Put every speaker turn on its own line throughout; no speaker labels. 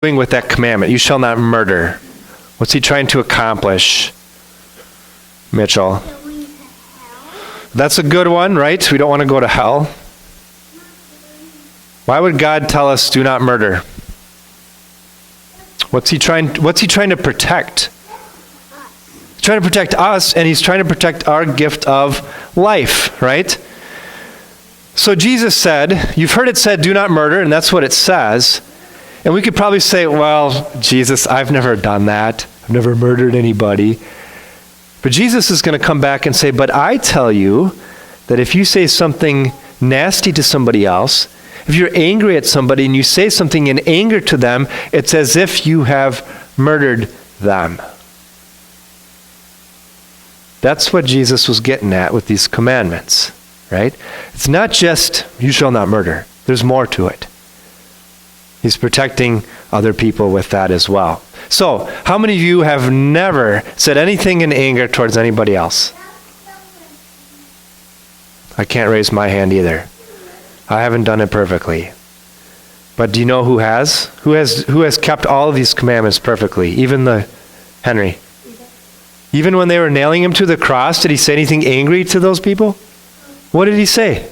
doing with that commandment? You shall not murder. What's he trying to accomplish, Mitchell? That's a good one, right? We don't want to go to hell. Why would God tell us do not murder? What's he trying to protect? He's trying to protect us, and he's trying to protect our gift of life, right? So Jesus said, you've heard it said, do not murder, and that's what it says. And we could probably say, well, Jesus, I've never done that. I've never murdered anybody. But Jesus is going to come back and say, but I tell you that if you say something nasty to somebody else, if you're angry at somebody and you say something in anger to them, it's as if you have murdered them. That's what Jesus was getting at with these commandments, right? It's not just, you shall not murder. There's more to it. He's protecting other people with that as well. So, how many of you have never said anything in anger towards anybody else? I can't raise my hand either. I haven't done it perfectly. But do you know who has? Who has kept all of these commandments perfectly? Even Henry. Even when they were nailing him to the cross, did he say anything angry to those people? What did he say?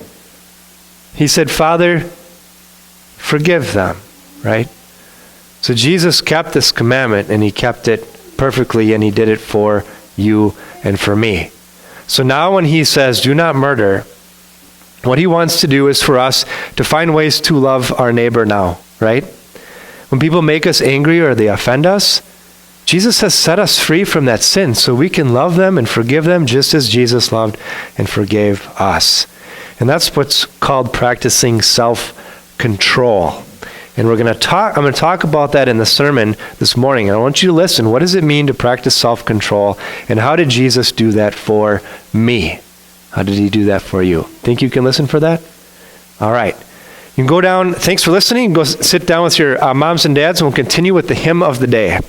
He said, Father, forgive them, right? So Jesus kept this commandment, and he kept it perfectly, and he did it for you and for me. So now when he says, do not murder, what he wants to do is for us to find ways to love our neighbor now, right? When people make us angry or they offend us, Jesus has set us free from that sin so we can love them and forgive them just as Jesus loved and forgave us. And that's what's called practicing self-control. And I'm going to talk about that in the sermon this morning. And I want you to listen. What does it mean to practice self-control? And how did Jesus do that for me? How did he do that for you? Think you can listen for that? All right. You can go down. Thanks for listening. Go sit down with your moms and dads, and we'll continue with the hymn of the day.